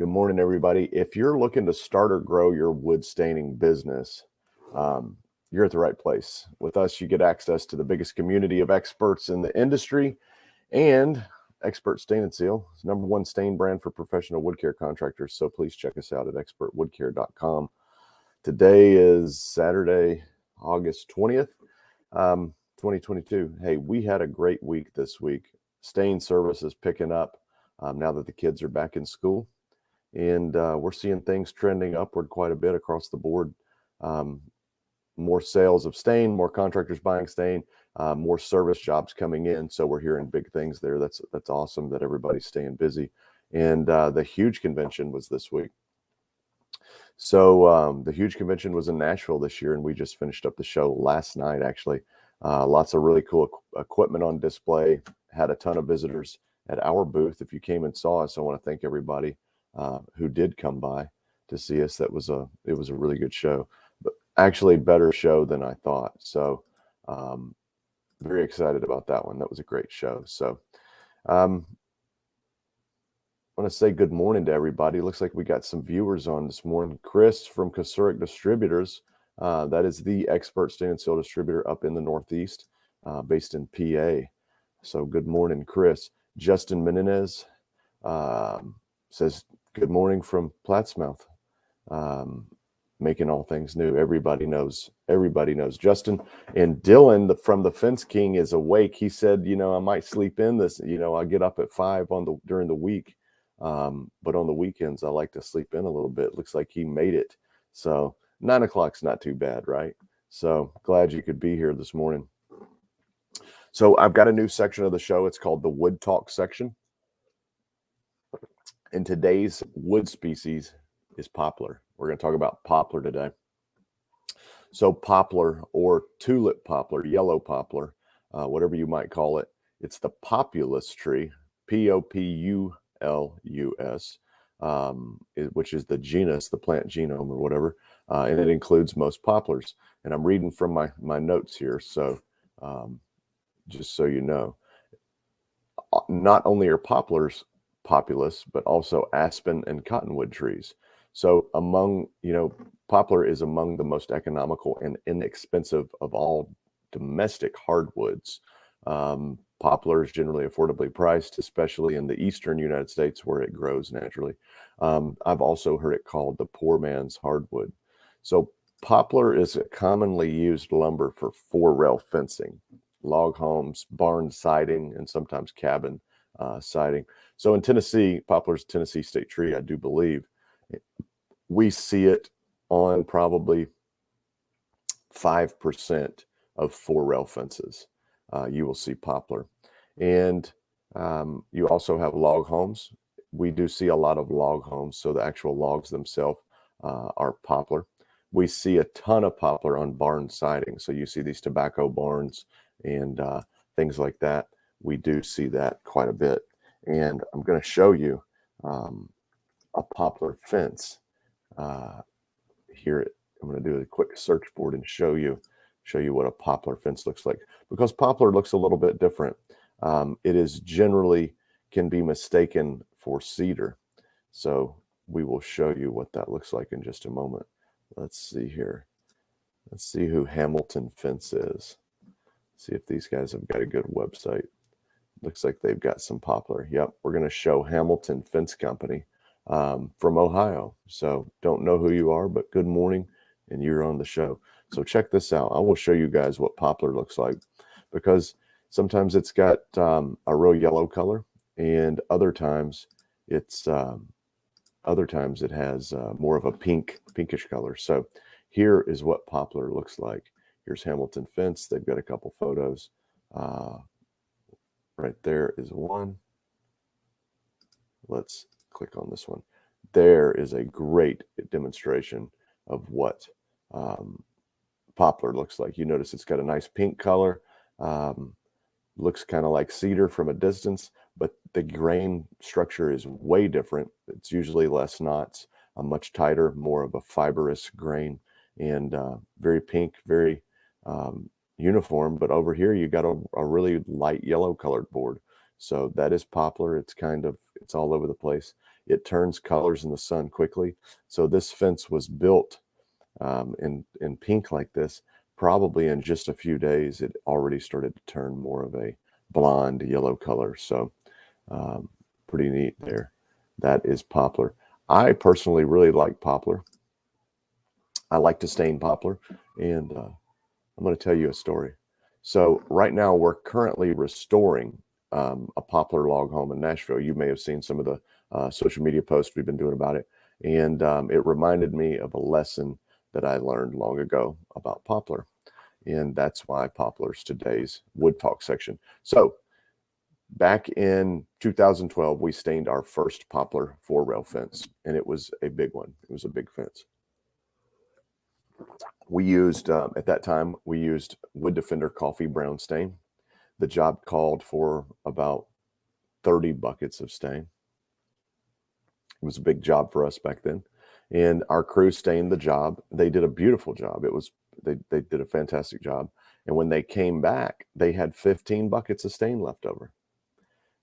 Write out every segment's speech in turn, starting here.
Good morning, everybody. If you're looking to start or grow your wood staining business, you're at the right place. With us, you get access to the biggest community of experts in the industry, and Expert Stain and Seal is the #1 stain brand for professional wood care contractors. So please check us out at expertwoodcare.com. Today is Saturday, August 20th, 2022. Hey, we had a great week this week. Stain service is picking up now that the kids are back in school. And we're seeing things trending upward quite a bit across the board. More sales of stain, more contractors buying stain, more service jobs coming in. So we're hearing big things there. That's awesome that everybody's staying busy. And the huge convention was this week. So the huge convention was in Nashville this year, and we just finished up the show last night, actually. Lots of really cool equipment on display. Had a ton of visitors at our booth. If you came and saw us, I want to thank everybody who did come by to see us. It was a really good show, but actually better show than I thought. So very excited about that one. That was a great show. So I want to say good morning to everybody. Looks like we got some viewers on this morning. Chris from Citronella Distributors. That is the Expert Stain and Seal distributor up in the Northeast, based in PA. So good morning, Chris. Justin Menendez says, good morning from Plattsmouth, making all things new. Everybody knows. Justin. And Dylan from the Fence King is awake. He said, I might sleep in this. I get up at 5 during the week, but on the weekends I like to sleep in a little bit. Looks like he made it. So 9 o'clock's not too bad, right? So glad you could be here this morning. So I've got a new section of the show. It's called the Wood Talk section. And today's wood species is poplar. We're going to talk about poplar today. So poplar, or tulip poplar, yellow poplar, whatever you might call it, it's the populus tree, Populus, which is the genus, the plant genome or whatever, and it includes most poplars. And I'm reading from my notes here, so just so you know, not only are poplars populous, but also aspen and cottonwood trees. So poplar is among the most economical and inexpensive of all domestic hardwoods. Poplar is generally affordably priced, especially in the eastern United States where it grows naturally. I've also heard it called the poor man's hardwood. So poplar is a commonly used lumber for 4-rail fencing, log homes, barn siding, and sometimes cabin siding. So in Tennessee, poplar's a Tennessee state tree, I do believe. We see it on probably 5% of 4-rail fences. You will see poplar. And you also have log homes. We do see a lot of log homes, so the actual logs themselves are poplar. We see a ton of poplar on barn siding. So you see these tobacco barns and things like that. We do see that quite a bit. And I'm going to show you a poplar fence. Here, I'm going to do a quick search board and show you what a poplar fence looks like, because poplar looks a little bit different. It is generally can be mistaken for cedar. So we will show you what that looks like in just a moment. Let's see here. Let's see who Hamilton Fence is. See if these guys have got a good website. Looks like they've got some poplar. Yep, we're going to show Hamilton Fence Company from Ohio. So don't know who you are, but good morning, and you're on the show. So check this out. I will show you guys what poplar looks like, because sometimes it's got a real yellow color, and other times it has more of a pinkish color. So here is what poplar looks like. Here's Hamilton Fence. They've got a couple photos. Right there is one. Let's click on this one. There is a great demonstration of what poplar looks like. You notice it's got a nice pink color. Looks kind of like cedar from a distance, but the grain structure is way different. It's usually less knots, a much tighter, more of a fibrous grain, and very pink, very uniform. But over here you got a really light yellow colored board. So that is poplar. It's all over the place. it turns colors in the sun quickly. So this fence was built in pink like this. Probably in just a few days, it already started to turn more of a blonde yellow color. So um, pretty neat there. That is poplar. I personally really like poplar. I like to stain poplar, and I'm going to tell you a story. So right now we're currently restoring a poplar log home in Nashville. You may have seen some of the social media posts we've been doing about it, and it reminded me of a lesson that I learned long ago about poplar, and that's why poplar's today's Wood Talk section. So back in 2012, we stained our first poplar 4-rail fence, and it was a big one. It was a big fence. We used, at that time, we used Wood Defender Coffee Brown stain. The job called for about 30 buckets of stain. It was a big job for us back then. And our crew stained the job. They did a beautiful job. They did a fantastic job. And when they came back, they had 15 buckets of stain left over.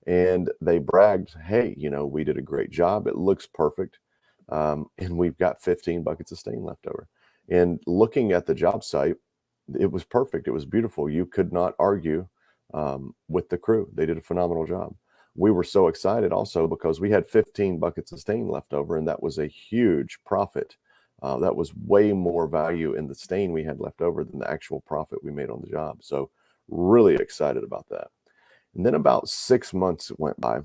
And they bragged, hey, we did a great job. It looks perfect. And we've got 15 buckets of stain left over. And looking at the job site, it was perfect. It was beautiful. You could not argue with the crew. They did a phenomenal job. We were so excited also because we had 15 buckets of stain left over, and that was a huge profit. That was way more value in the stain we had left over than the actual profit we made on the job. So really excited about that. And then about 6 months went by,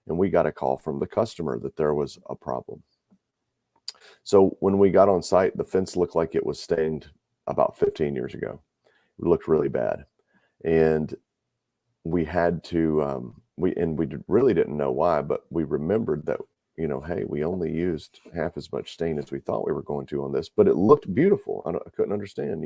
and we got a call from the customer that there was a problem. So when we got on site, the fence looked like it was stained about 15 years ago. It looked really bad. And we had to, we really didn't know why, but we remembered that, hey, we only used half as much stain as we thought we were going to on this, but it looked beautiful. I couldn't understand,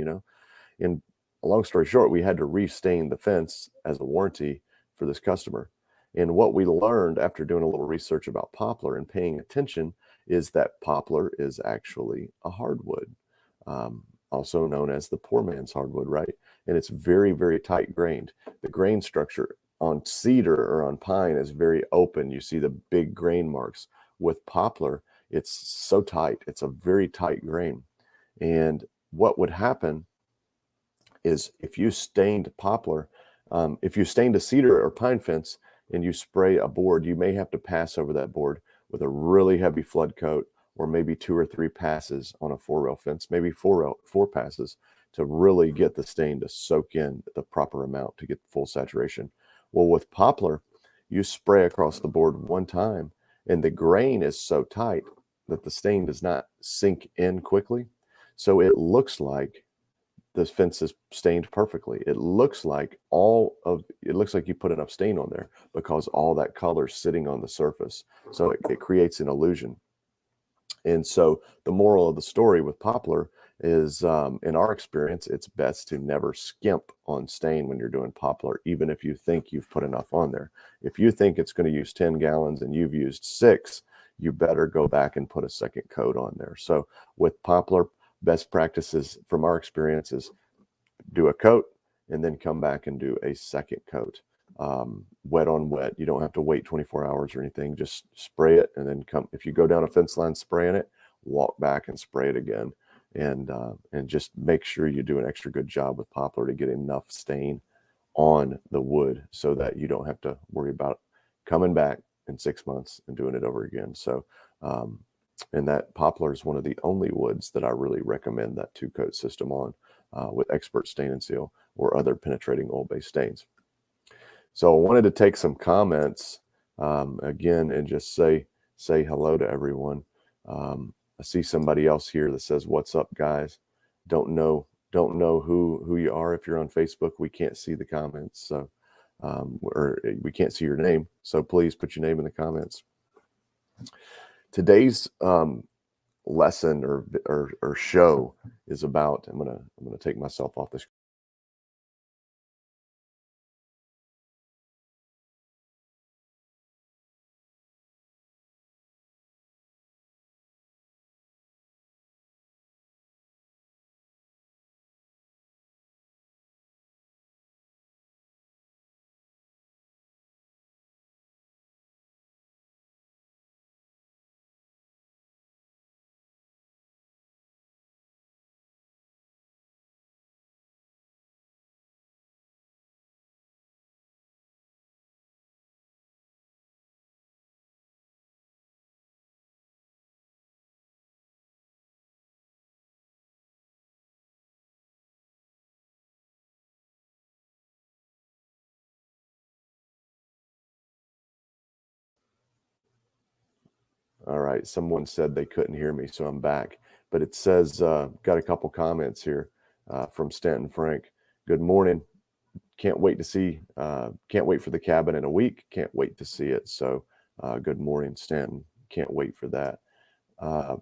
And a long story short, we had to restain the fence as a warranty for this customer. And what we learned after doing a little research about poplar and paying attention is that poplar is actually a hardwood, also known as the poor man's hardwood, right? And it's very, very tight grained. The grain structure on cedar or on pine is very open. You see the big grain marks. With poplar, it's so tight. It's a very tight grain. And what would happen is if you stained poplar, if you stained a cedar or pine fence and you spray a board, you may have to pass over that board with a really heavy flood coat, or maybe 2 or 3 passes on a 4-rail fence, maybe 4 passes to really get the stain to soak in the proper amount to get full saturation. Well, with poplar, you spray across the board one time, and the grain is so tight that the stain does not sink in quickly. So it looks like this fence is stained perfectly. It looks like you put enough stain on there because all that color is sitting on the surface. So it creates an illusion. And so the moral of the story with poplar is, in our experience, it's best to never skimp on stain when you're doing poplar, even if you think you've put enough on there. If you think it's going to use 10 gallons and you've used 6, you better go back and put a second coat on there. So with poplar, best practices from our experience is do a coat and then come back and do a second coat. Wet on wet. You don't have to wait 24 hours or anything. Just spray it and then come. If you go down a fence line spraying it, walk back and spray it again. And just make sure you do an extra good job with poplar to get enough stain on the wood so that you don't have to worry about coming back in 6 months and doing it over again. So, and that poplar is one of the only woods that I really recommend that 2-coat system on with Expert Stain and Seal or other penetrating oil-based stains. So I wanted to take some comments again and just say hello to everyone. I see somebody else here that says, "What's up, guys?" Don't know who you are. If you're on Facebook, we can't see the comments, so or we can't see your name. So please put your name in the comments. Today's lesson or show is about. I'm gonna take myself off the screen. All right. Someone said they couldn't hear me, so I'm back. But it says, got a couple comments here from Stanton Frank. Good morning. Can't wait for the cabin in a week. Can't wait to see it. So good morning, Stanton. Can't wait for that.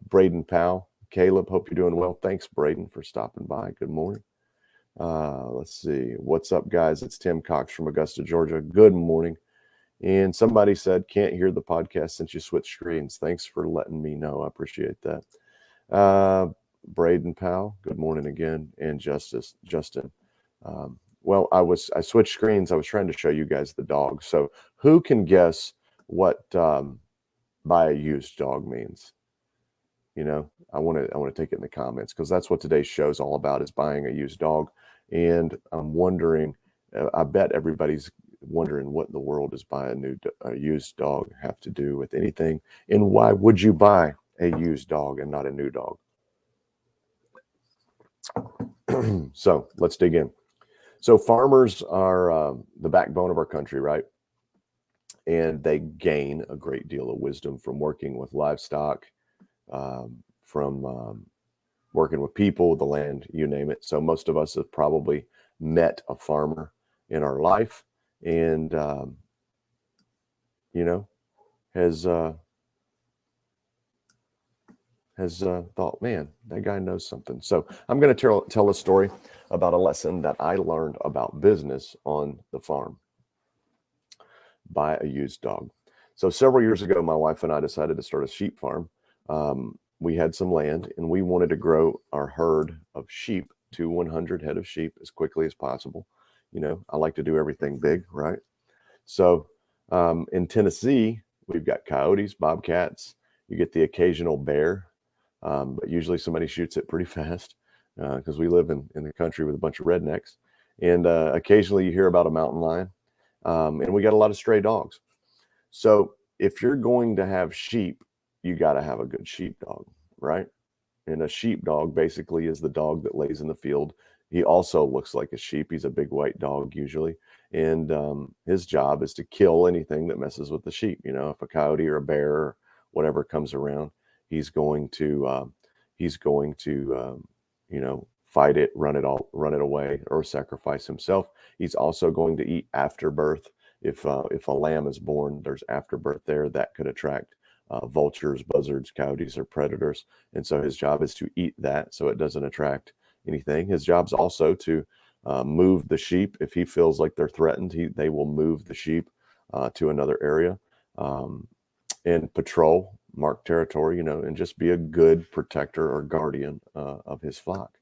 Braden Powell, Caleb, hope you're doing well. Thanks, Braden, for stopping by. Good morning. Let's see. What's up, guys? It's Tim Cox from Augusta, Georgia. Good morning. And somebody said, can't hear the podcast since you switched screens. Thanks for letting me know. I appreciate that. Braden Powell, good morning again. And Justin. Well, I switched screens. I was trying to show you guys the dog. So who can guess what buy a used dog means? You know, I want to take it in the comments, because that's what today's show is all about, is buying a used dog. And I'm wondering, I bet everybody's wondering, what in the world does buying a used dog have to do with anything? And why would you buy a used dog and not a new dog? So let's dig in. So farmers are the backbone of our country, right? And they gain a great deal of wisdom from working with livestock, from working with people, the land, you name it. So most of us have probably met a farmer in our life, and has thought, man, that guy knows something. So I'm going to tell a story about a lesson that I learned about business on the farm. Buy a used dog. So several years ago, my wife and I decided to start a sheep farm. We had some land, and we wanted to grow our herd of sheep to 100 head of sheep as quickly as possible. You know, I like to do everything big, right? So in Tennessee, we've got coyotes, bobcats. You get the occasional bear, but usually somebody shoots it pretty fast, because we live in the country with a bunch of rednecks. And occasionally you hear about a mountain lion, and we got a lot of stray dogs. So if you're going to have sheep, you got to have a good sheepdog, right? And a sheepdog basically is the dog that lays in the field. He also looks like a sheep. He's a big white dog usually. And his job is to kill anything that messes with the sheep. You know, if a coyote or a bear or whatever comes around, he's going to fight it, run it away, or sacrifice himself. He's also going to eat afterbirth. If a lamb is born, there's afterbirth there that could attract vultures, buzzards, coyotes, or predators. And so his job is to eat that, so it doesn't attract anything. His job's also to move the sheep. If he feels like they're threatened, they will move the sheep to another area, and patrol, mark territory, and just be a good protector or guardian of his flock.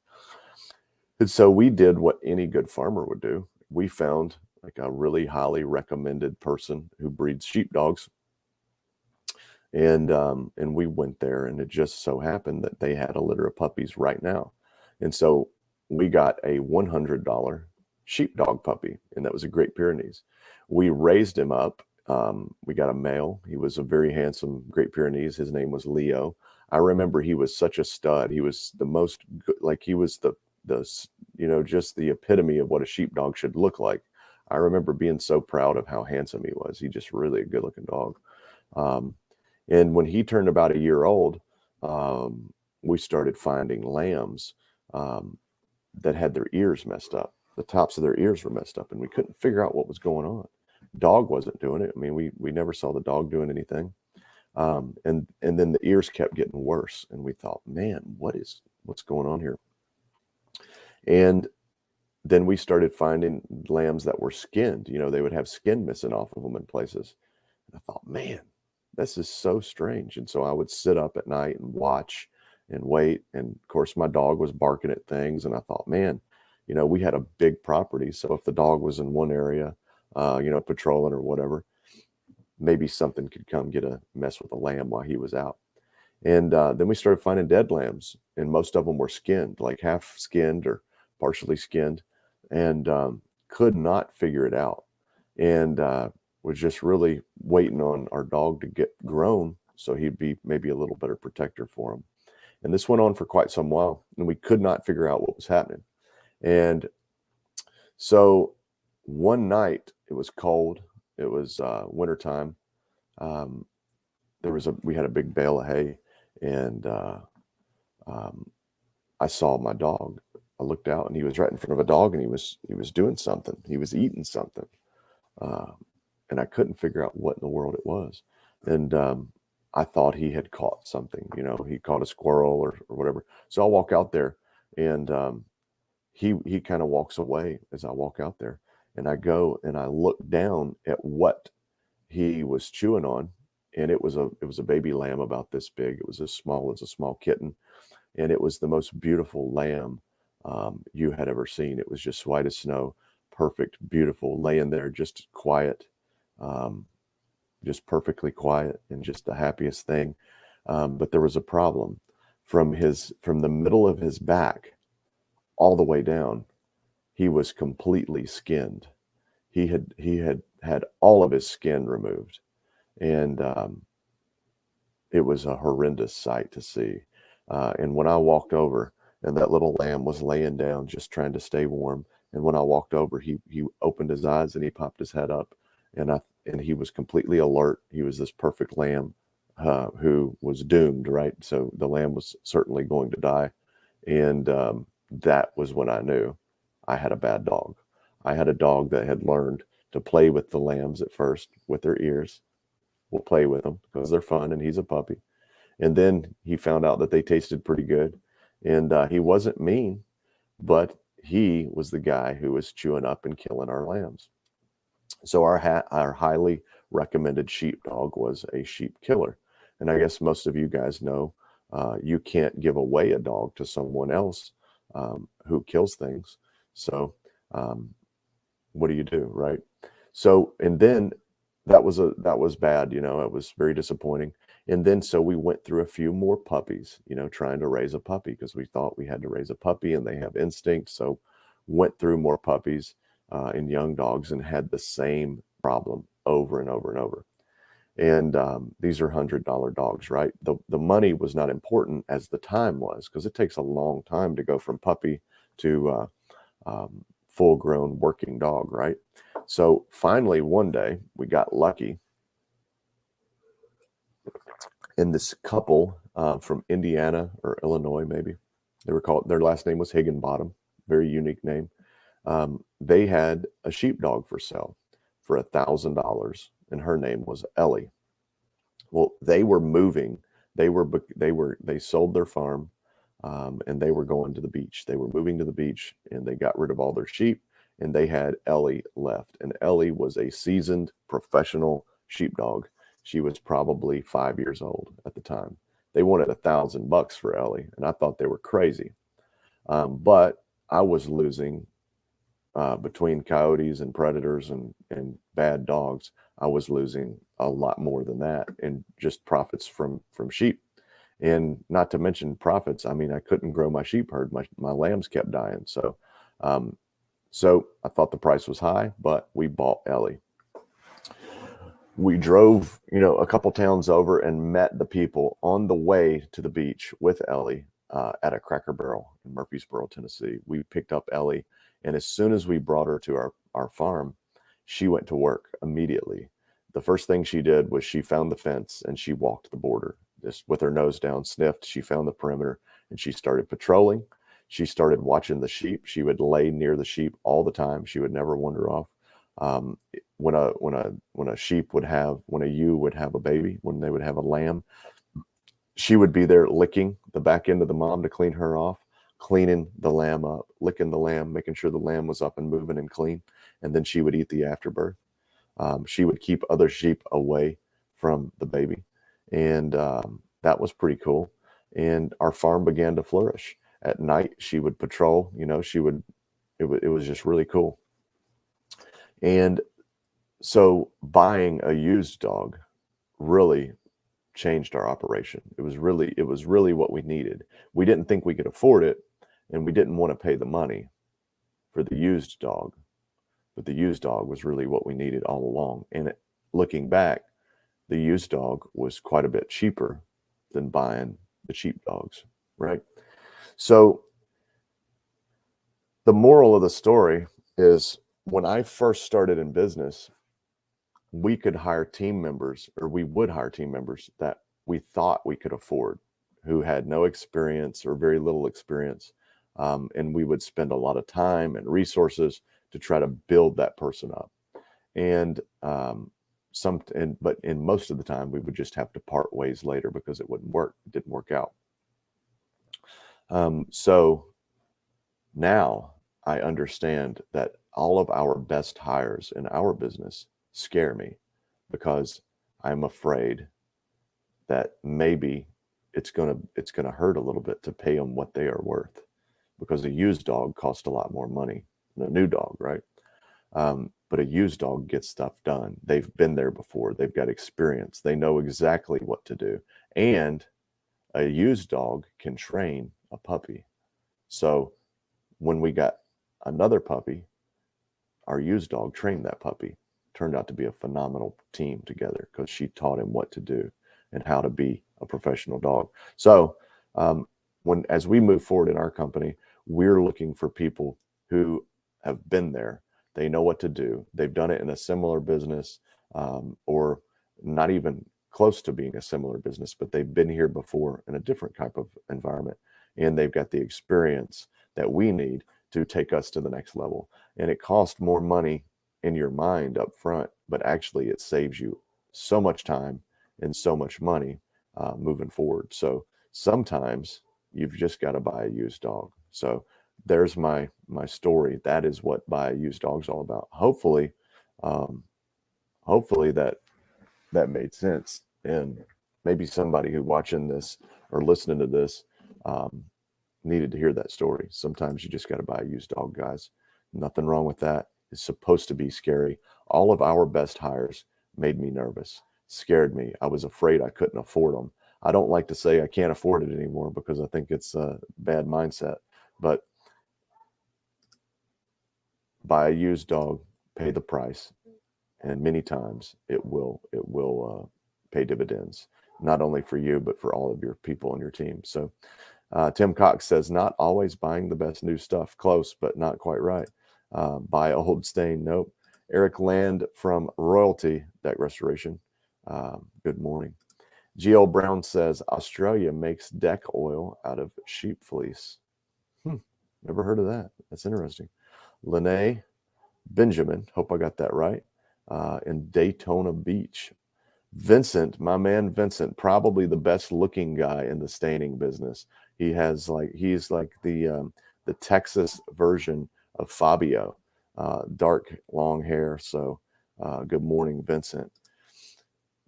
And so we did what any good farmer would do. We found like a really highly recommended person who breeds sheepdogs. And we went there, and it just so happened that they had a litter of puppies right now. And so we got a $100 sheepdog puppy, and that was a Great Pyrenees. We raised him up. We got a male. He was a very handsome Great Pyrenees. His name was Leo. I remember he was such a stud. He was the most, like he was just the epitome of what a sheepdog should look like. I remember being so proud of how handsome he was. He just really a good looking dog. And when he turned about a year old, we started finding lambs that had their ears messed up. The tops of their ears were messed up, and we couldn't figure out what was going on. Dog wasn't doing it. I mean, we never saw the dog doing anything. And then the ears kept getting worse, and we thought, man, what's going on here? And then we started finding lambs that were skinned. They would have skin missing off of them in places. And I thought, man, this is so strange. And so I would sit up at night and watch and wait. And of course, my dog was barking at things. And I thought, man, we had a big property. So if the dog was in one area, patrolling or whatever, maybe something could come mess with a lamb while he was out. And then we started finding dead lambs, and most of them were skinned, like half skinned or partially skinned, and could not figure it out. And was just really waiting on our dog to get grown so he'd be maybe a little better protector for him. And this went on for quite some while, and we could not figure out what was happening. And so one night, it was cold. It was wintertime. we had a big bale of hay, and I saw my dog. I looked out, and he was right in front of a dog, and he was doing something. He was eating something, uh, and I couldn't figure out what in the world it was. And I thought he had caught something. He caught a squirrel or whatever. So I walk out there, and he kind of walks away as I walk out there, and I go and I look down at what he was chewing on, and it was a baby lamb about this big. It was as small as a small kitten, and it was the most beautiful lamb you had ever seen. It was just white as snow, perfect, beautiful, laying there, just quiet, um, just perfectly quiet, and just the happiest thing. But there was a problem from the middle of his back all the way down. He was completely skinned. He had all of his skin removed, and it was a horrendous sight to see. And when I walked over, and that little lamb was laying down, just trying to stay warm. And when I walked over, he opened his eyes and he popped his head up, and he was completely alert. He was this perfect lamb who was doomed, right? So the lamb was certainly going to die, and that was when I knew I had a bad dog. I had a dog that had learned to play with the lambs at first with their ears. We'll play with them because they're fun, and he's a puppy. And then he found out that they tasted pretty good. And he wasn't mean, but he was the guy who was chewing up and killing our lambs. So our highly recommended sheepdog was a sheep killer. And I guess most of you guys know you can't give away a dog to someone else who kills things. So what do you do, right? So, and then that was bad. It was very disappointing. And then so we went through a few more puppies, trying to raise a puppy, because we thought we had to raise a puppy, and they have instinct. So went through more puppies and young dogs, and had the same problem over and over and over. And these are $100 dogs, right? The money was not important as the time was, because it takes a long time to go from puppy to full grown working dog, right? So finally one day we got lucky, and this couple from Indiana or Illinois, maybe their last name was Higginbottom, very unique name. They had a sheepdog for sale for $1,000, and her name was Ellie. Well, they were moving. They sold their farm, and they were going to the beach. They were moving to the beach, and they got rid of all their sheep, and they had Ellie left. And Ellie was a seasoned professional sheepdog. She was probably 5 years old at the time. They wanted $1,000 for Ellie, and I thought they were crazy. But I was losing between coyotes and predators and bad dogs. I was losing a lot more than that, and just profits from sheep. And not to mention profits, I mean, I couldn't grow my sheep herd. My lambs kept dying. So I thought the price was high, but we bought Ellie. We drove, a couple towns over, and met the people on the way to the beach with Ellie at a Cracker Barrel in Murfreesboro, Tennessee. We picked up Ellie, and as soon as we brought her to our farm, she went to work immediately. The first thing she did was she found the fence, and she walked the border, just with her nose down, sniffed. She found the perimeter, and she started patrolling. She started watching the sheep. She would lay near the sheep all the time. She would never wander off. When a ewe would have a baby, when they would have a lamb, she would be there licking the back end of the mom to clean her off, cleaning the lamb up, licking the lamb, making sure the lamb was up and moving and clean. And then she would eat the afterbirth. She would keep other sheep away from the baby. And that was pretty cool. And our farm began to flourish. At night, she would patrol, it was just really cool. And so buying a used dog really changed our operation. It was really what we needed. We didn't think we could afford it, and we didn't want to pay the money for the used dog, but the used dog was really what we needed all along. And looking back, the used dog was quite a bit cheaper than buying the cheap dogs, right? So the moral of the story is, when I first started in business, we could hire team members, or we would hire team members that we thought we could afford, who had no experience or very little experience. And we would spend a lot of time and resources to try to build that person up. And but in most of the time, we would just have to part ways later because it wouldn't work. It didn't work out. So now I understand that all of our best hires in our business scare me, because I'm afraid that maybe it's gonna hurt a little bit to pay them what they are worth, because a used dog costs a lot more money than a new dog, right? But a used dog gets stuff done. They've been there before. They've got experience. They know exactly what to do. And a used dog can train a puppy. So when we got another puppy, our used dog trained that puppy. Turned out to be a phenomenal team together, because she taught him what to do and how to be a professional dog. So as we move forward in our company, we're looking for people who have been there. They know what to do. They've done it in a similar business, or not even close to being a similar business, but they've been here before in a different type of environment, and they've got the experience that we need to take us to the next level. And it costs more money in your mind up front, but actually it saves you so much time and so much money moving forward. So sometimes you've just got to buy a used dog. So there's my story. That is what buy a used dog's all about. Hopefully that made sense, and maybe somebody who watching this or listening to this needed to hear that story. Sometimes you just got to buy a used dog, guys. Nothing wrong with that. It's supposed to be scary. All of our best hires made me nervous, scared me. I was afraid I couldn't afford them. I don't like to say I can't afford it anymore, because I think it's a bad mindset. But buy a used dog, pay the price, and many times it will pay dividends, not only for you, but for all of your people on your team. So Tim Cox says, not always buying the best new stuff. Close, but not quite right. Buy old stain. Nope. Eric Land from Royalty Deck Restoration. Good morning. G.L. Brown says, Australia makes deck oil out of sheep fleece. Never heard of that. That's interesting. Lene Benjamin, hope I got that right, in Daytona Beach. Vincent, my man Vincent, probably the best looking guy in the staining business. He's like the Texas version of Fabio, dark long hair. So good morning, Vincent.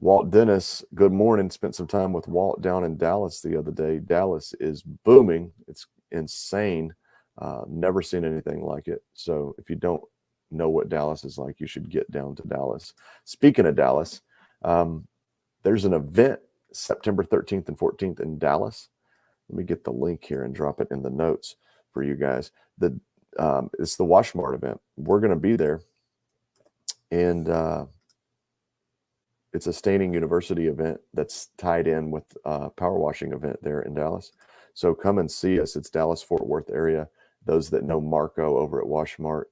Walt Dennis, good morning. Spent some time with Walt down in Dallas the other day. Dallas is booming. It's insane. Never seen anything like it. So if you don't know what Dallas is like, you should get down to Dallas. Speaking of Dallas, there's an event September 13th and 14th in Dallas. Let me get the link here and drop it in the notes for you guys. It's the Washmart event. We're going to be there, and it's a Staining University event that's tied in with a power washing event there in Dallas. So come and see us. It's Dallas-Fort Worth area. Those that know Marco over at Washmart,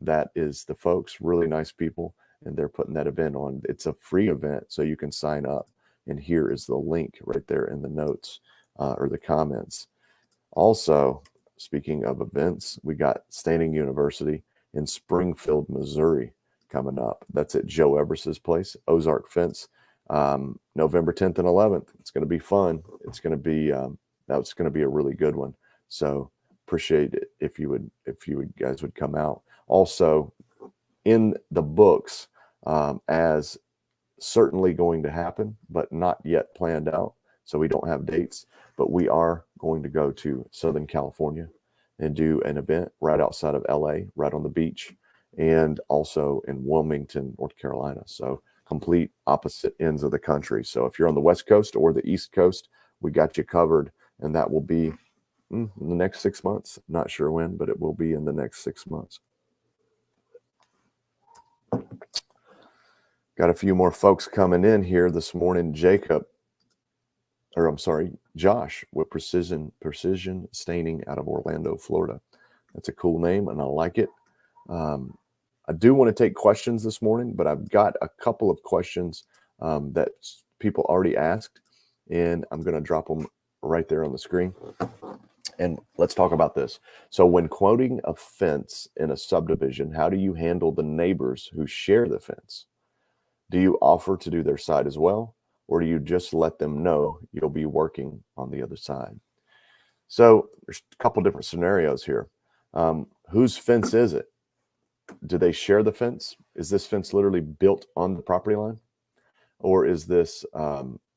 that is the folks, really nice people, and they're putting that event on. It's a free event, so you can sign up. And here is the link right there in the notes or the comments. Also, speaking of events, we got Staining University in Springfield, Missouri coming up. That's at Joe Evers's place, Ozark Fence, November 10th and 11th. It's going to be fun. It's going to be that's going to be a really good one. So appreciate it if you guys would come out. Also, in the books, as certainly going to happen, but not yet planned out. So we don't have dates, but we are going to go to Southern California and do an event right outside of LA, right on the beach, and also in Wilmington, North Carolina. So complete opposite ends of the country. So if you're on the West Coast or the East Coast, we got you covered, and that will be in the next 6 months. Not sure when, but it will be in the next 6 months. Got a few more folks coming in here this morning. Josh with Precision Staining out of Orlando, Florida. That's a cool name, and I like it. I do want to take questions this morning, but I've got a couple of questions that people already asked, and I'm going to drop them right there on the screen. And let's talk about this. So when quoting a fence in a subdivision, how do you handle the neighbors who share the fence? Do you offer to do their side as well, or do you just let them know you'll be working on the other side? So there's a couple different scenarios here. Whose fence is it? Do they share the fence? Is this fence literally built on the property line? Or is this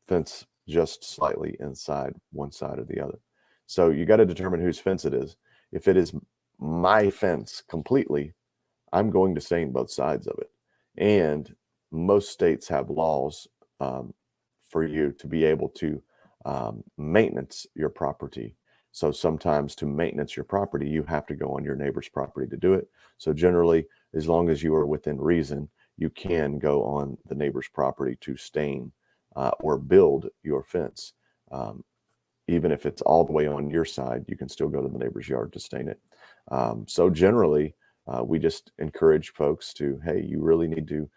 fence just slightly inside one side or the other? So you got to determine whose fence it is. If it is my fence completely, I'm going to stain both sides of it. And most states have laws for you to be able to maintenance your property. So sometimes to maintenance your property, you have to go on your neighbor's property to do it. So generally, as long as you are within reason, you can go on the neighbor's property to stain or build your fence. Even if it's all the way on your side, you can still go to the neighbor's yard to stain it. So generally, we just encourage folks to, hey, you really need to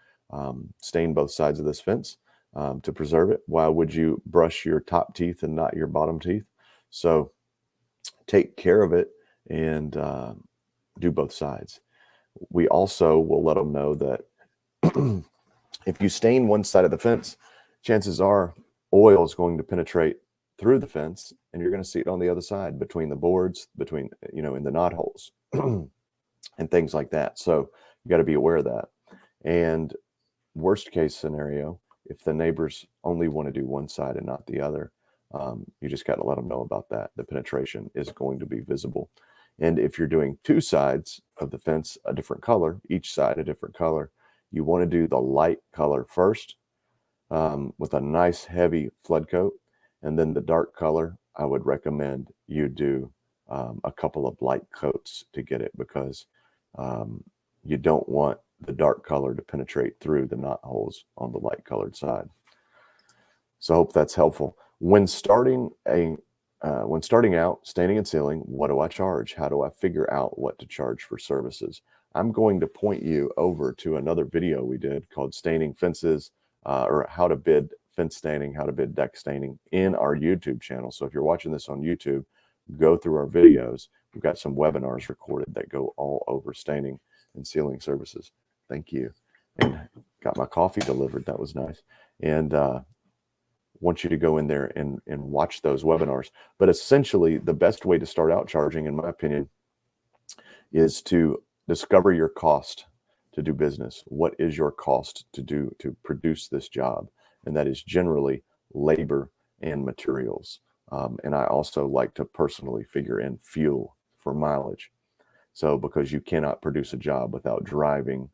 stain both sides of this fence to preserve it. Why would you brush your top teeth and not your bottom teeth? So take care of it and do both sides. We also will let them know that if you stain one side of the fence, chances are oil is going to penetrate through the fence, and you're going to see it on the other side between the boards, between, in the knot holes and things like that. So you got to be aware of that. And worst case scenario, if the neighbors only want to do one side and not the other, you just got to let them know about that. The penetration is going to be visible. And if you're doing two sides of the fence a different color, each side a different color, you want to do the light color first with a nice heavy flood coat. And then the dark color, I would recommend you do a couple of light coats to get it, because you don't want the dark color to penetrate through the knot holes on the light colored side. So I hope that's helpful. When starting out staining and sealing, what do I charge? How do I figure out what to charge for services? I'm going to point you over to another video we did called Staining Fences, or How to Bid Fence Staining, How to Bid Deck Staining, in our YouTube channel. So if you're watching this on YouTube, go through our videos. We've got some webinars recorded that go all over staining and sealing services. Thank you. And got my coffee delivered. That was nice. And want you to go in there and watch those webinars. But essentially, the best way to start out charging, in my opinion, is to discover your cost to do business. What is your cost to produce this job? And that is generally labor and materials. And I also like to personally figure in fuel for mileage. So because you cannot produce a job without driving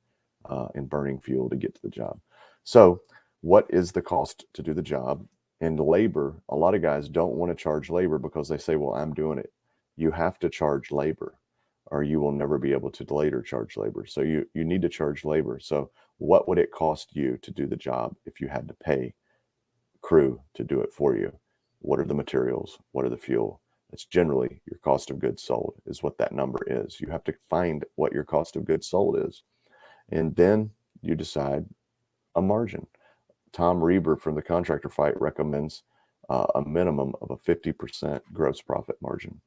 and burning fuel to get to the job. So what is the cost to do the job? And labor, a lot of guys don't want to charge labor because they say, well, I'm doing it. You have to charge labor, or you will never be able to later charge labor. So you need to charge labor. So what would it cost you to do the job if you had to pay crew to do it for you? What are the materials? What are the fuel? It's generally your cost of goods sold is what that number is. You have to find what your cost of goods sold is. And then you decide a margin. Tom Reber from the Contractor Fight recommends a minimum of a 50% gross profit margin.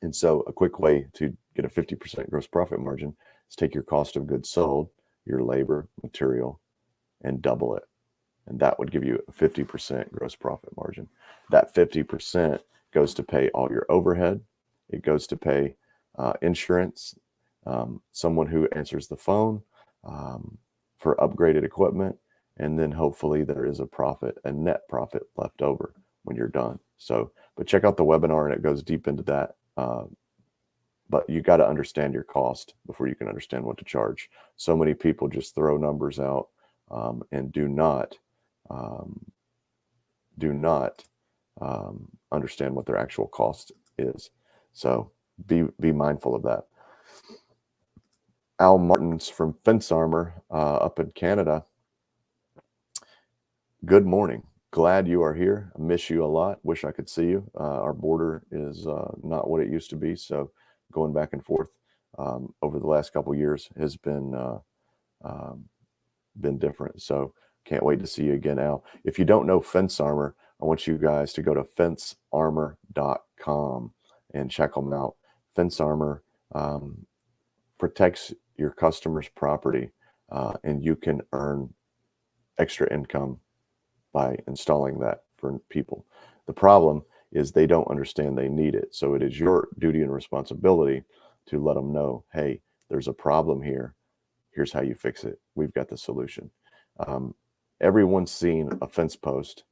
And so a quick way to get a 50% gross profit margin is take your cost of goods sold, your labor, material, and double it. And that would give you a 50% gross profit margin. That 50% goes to pay all your overhead. It goes to pay insurance, someone who answers the phone, for upgraded equipment, and then hopefully there is a profit, a net profit left over when you're done. So, but check out the webinar and it goes deep into that. But you got to understand your cost before you can understand what to charge. So many people just throw numbers out and do not understand what their actual cost is. So be mindful of that. Al Martins from Fence Armor up in Canada. Good morning. Glad you are here. I miss you a lot. Wish I could see you. Our border is not what it used to be. So going back and forth over the last couple of years has been different. So can't wait to see you again, Al. If you don't know Fence Armor, I want you guys to go to fencearmor.com and check them out. Fence Armor protects your customer's property, and you can earn extra income by installing that for people. The problem is they don't understand they need it. So it is your duty and responsibility to let them know, hey, there's a problem here. Here's how you fix it. We've got the solution. Everyone's seen a fence post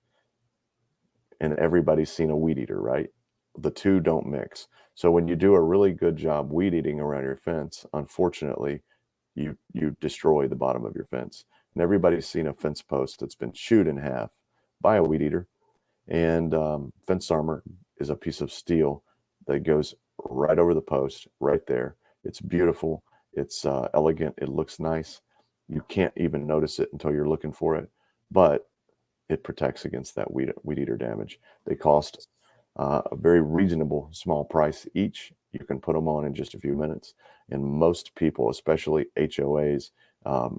and everybody's seen a weed eater, right? The two don't mix. So when you do a really good job weed eating around your fence, unfortunately, you destroy the bottom of your fence. And everybody's seen a fence post that's been chewed in half by a weed eater. And Fence Armor is a piece of steel that goes right over the post, right there. It's beautiful. It's elegant. It looks nice. You can't even notice it until you're looking for it, but it protects against that weed eater damage. They cost a very reasonable small price each. You can put them on in just a few minutes. And most people, especially HOAs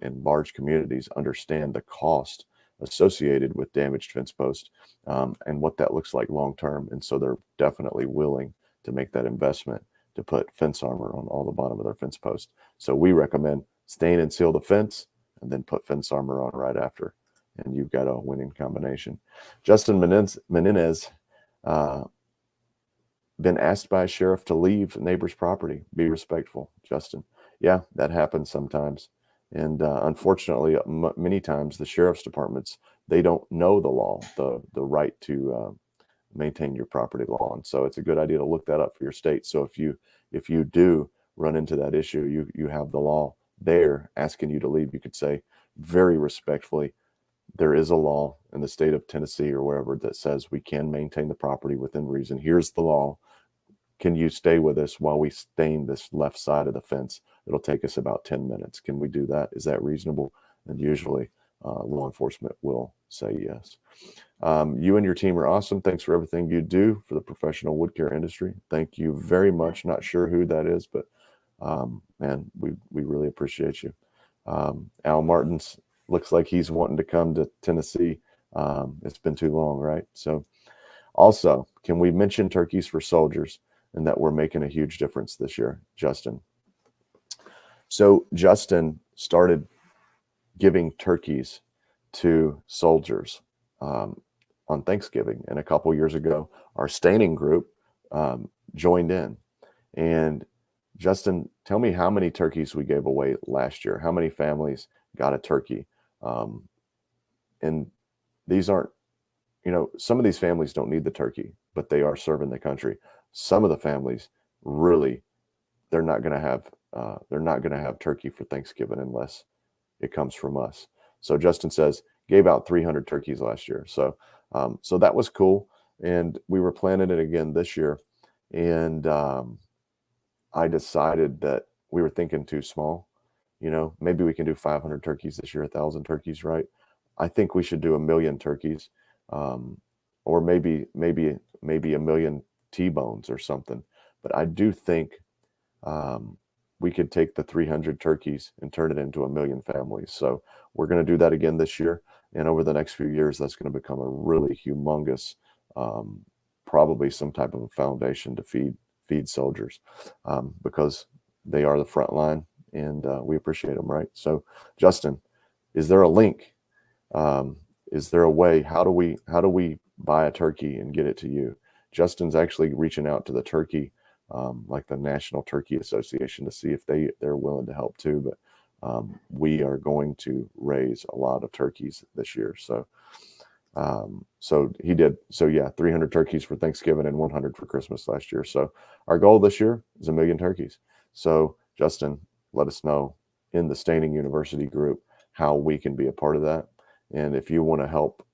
in large communities, understand the cost associated with damaged fence posts and what that looks like long term. And so they're definitely willing to make that investment to put Fence Armor on all the bottom of their fence posts. So we recommend stain and seal the fence and then put Fence Armor on right after. And you've got a winning combination. Justin Menendez been asked by a sheriff to leave a neighbor's property. Be respectful, Justin. Yeah, that happens sometimes. And unfortunately, many times the sheriff's departments, they don't know the law, the right to maintain your property law. And so it's a good idea to look that up for your state. So if you do run into that issue, you have the law there asking you to leave. You could say very respectfully, there is a law in the state of Tennessee or wherever that says we can maintain the property within reason. Here's the law. Can you stay with us while we stain this left side of the fence? It'll take us about 10 minutes. Can we do that? Is that reasonable? And usually law enforcement will say yes. You and your team are awesome. Thanks for everything you do for the professional wood care industry. Thank you very much. Not sure who that is, but man, we really appreciate you. Al Martins looks like he's wanting to come to Tennessee. It's been too long, right? So also, can we mention turkeys for soldiers and that we're making a huge difference this year, Justin? So Justin started giving turkeys to soldiers on Thanksgiving. And a couple years ago, our staining group joined in. And Justin, tell me how many turkeys we gave away last year. How many families got a turkey? And these aren't, some of these families don't need the turkey, but they are serving the country. Some of the families really, they're not going to have turkey for Thanksgiving unless it comes from us. So Justin says gave out 300 turkeys last year. So that was cool. And we were planning it again this year. And I decided that we were thinking too small. Maybe we can do 500 turkeys this year, 1,000 turkeys, right? I think we should do 1 million turkeys, or maybe 1 million T-bones or something. But I do think we could take the 300 turkeys and turn it into 1 million families. So we're going to do that again this year. And over the next few years, that's going to become a really humongous, probably some type of a foundation to feed soldiers because they are the front line and we appreciate them, right? So Justin, is there a link? Is there a way? How do we buy a turkey and get it to you? Justin's actually reaching out to the turkey, like the National Turkey Association, to see if they're willing to help too. But we are going to raise a lot of turkeys this year. So he did. So yeah, 300 turkeys for Thanksgiving and 100 for Christmas last year. So our goal this year is 1 million turkeys. So Justin, let us know in the Staining University group how we can be a part of that. And if you want to help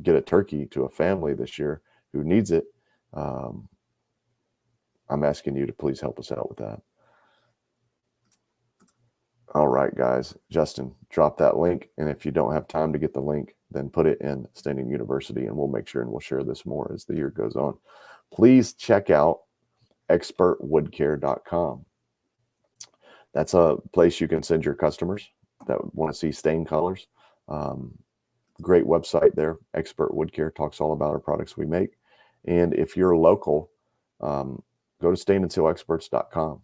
get a turkey to a family this year who needs it, I'm asking you to please help us out with that. All right, guys. Justin, drop that link. And if you don't have time to get the link, then put it in Staining University, and we'll make sure and we'll share this more as the year goes on. Please check out expertwoodcare.com. That's a place you can send your customers that want to see stain colors. Great website there. Expert Wood Care talks all about our products we make. And if you're local, go to stainandsealexperts.com.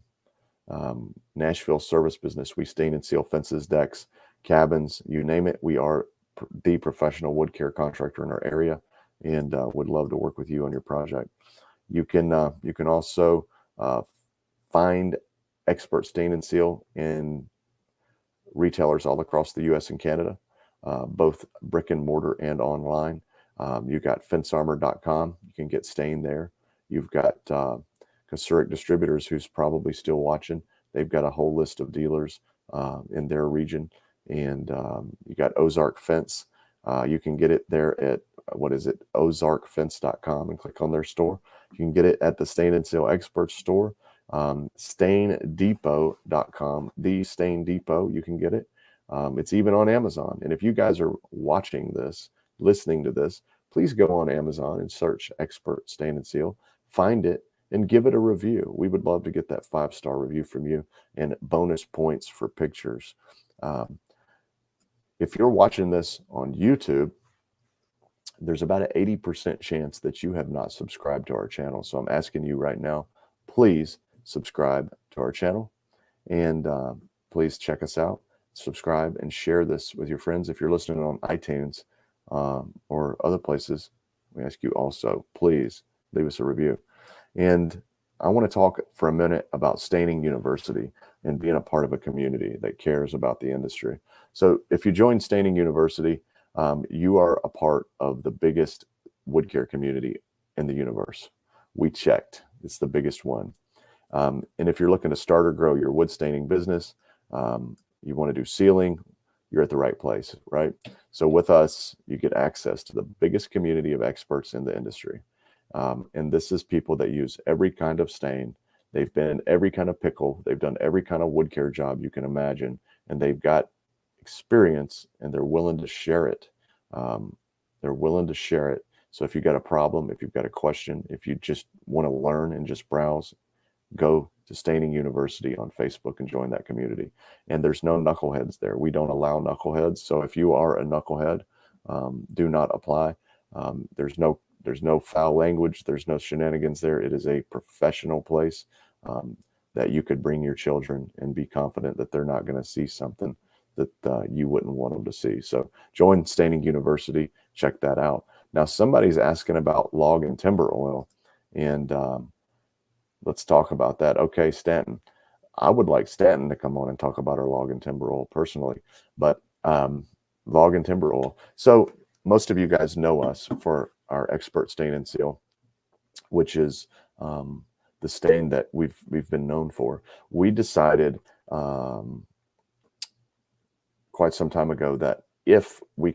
Nashville service business. We stain and seal fences, decks, cabins, you name it. We are the professional wood care contractor in our area, and would love to work with you on your project. You can also find Expert Stain and Seal in retailers all across the U.S. and Canada, both brick and mortar and online. You got fencearmor.com. You can get stain there. You've got Zurich Distributors, who's probably still watching. They've got a whole list of dealers in their region. And you got Ozark Fence. You can get it there at, ozarkfence.com, and click on their store. You can get it at the Stain and Seal Experts store. StainDepot.com, the Stain Depot, you can get it. It's even on Amazon. And if you guys are watching this, listening to this, please go on Amazon and search Expert Stain and Seal, find it, and give it a review. We would love to get that 5-star review from you, and bonus points for pictures. If you're watching this on YouTube, there's about an 80% chance that you have not subscribed to our channel. So I'm asking you right now, please subscribe to our channel, and please check us out, subscribe, and share this with your friends. If you're listening on iTunes or other places, we ask you also, please leave us a review. And I want to talk for a minute about Staining University and being a part of a community that cares about the industry. So if you join Staining University, you are a part of the biggest wood care community in the universe. We checked. It's the biggest one. And if you're looking to start or grow your wood staining business, you want to do sealing, you're at the right place, right? So with us, you get access to the biggest community of experts in the industry. And this is people that use every kind of stain. They've been in every kind of pickle. They've done every kind of wood care job you can imagine. And they've got experience, and they're willing to share it. They're willing to share it. So if you've got a problem, if you've got a question, if you just want to learn and just browse, go to Staining University on Facebook and join that community. And there's no knuckleheads there. We don't allow knuckleheads. So if you are a knucklehead, do not apply. There's no foul language. There's no shenanigans there. It is a professional place that you could bring your children and be confident that they're not going to see something that you wouldn't want them to see. So join Staining University. Check that out. Now, somebody's asking about log and timber oil, and let's talk about that. Okay, Stanton. I would like Stanton to come on and talk about our log and timber oil personally, but log and timber oil. So most of you guys know us for our Expert Stain and Seal, which is the stain that we've been known for. We decided quite some time ago that if we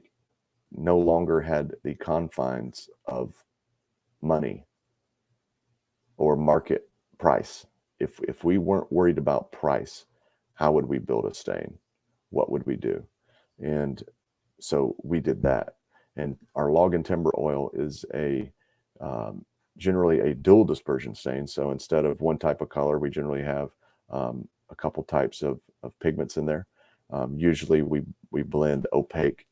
no longer had the confines of money or market price, if we weren't worried about price, how would we build a stain? What would we do? And so we did that. And our log and timber oil is generally a dual dispersion stain. So instead of one type of color, we generally have a couple types of pigments in there. Usually we blend opaque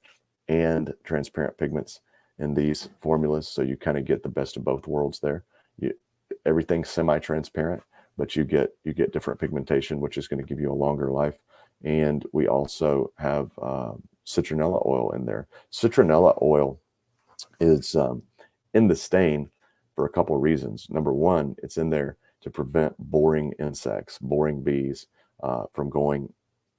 and transparent pigments in these formulas, so you kind of get the best of both worlds there. Everything's semi-transparent, but you get different pigmentation, which is going to give you a longer life. And we also have citronella oil in there. Citronella oil is in the stain for a couple of reasons. Number one, it's in there to prevent boring insects, boring bees from going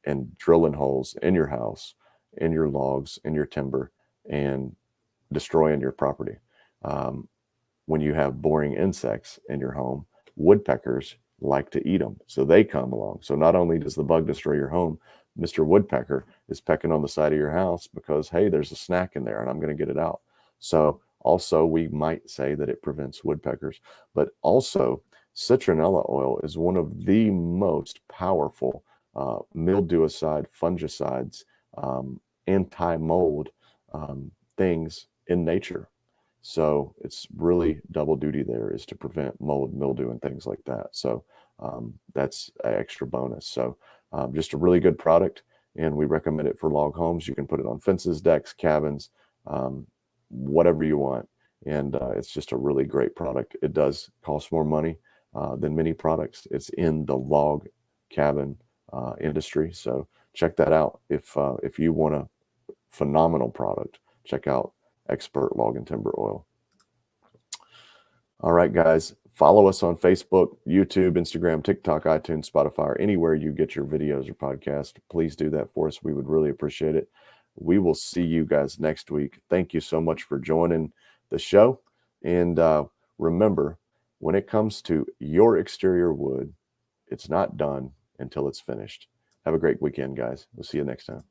and drilling holes in your house, in your logs, in your timber, and destroying your property. When you have boring insects in your home, woodpeckers like to eat them, so they come along. So not only does the bug destroy your home, Mr. Woodpecker is pecking on the side of your house because, hey, there's a snack in there and I'm going to get it out. So also we might say that it prevents woodpeckers, but also citronella oil is one of the most powerful mildewicide, fungicides, anti-mold things in nature. So it's really double duty there, is to prevent mold, mildew, and things like that. So that's an extra bonus. So Just a really good product, and we recommend it for log homes. You can put it on fences, decks, cabins, whatever you want. And it's just a really great product. It does cost more money than many products. It's in the log cabin industry. So check that out. If you want a phenomenal product, check out Expert Log and Timber Oil. All right, guys, follow us on Facebook, YouTube, Instagram, TikTok, iTunes, Spotify, or anywhere you get your videos or podcast. Please do that for us. We would really appreciate it. We will see you guys next week. Thank you so much for joining the show. And remember, when it comes to your exterior wood, it's not done until it's finished. Have a great weekend, guys. We'll see you next time.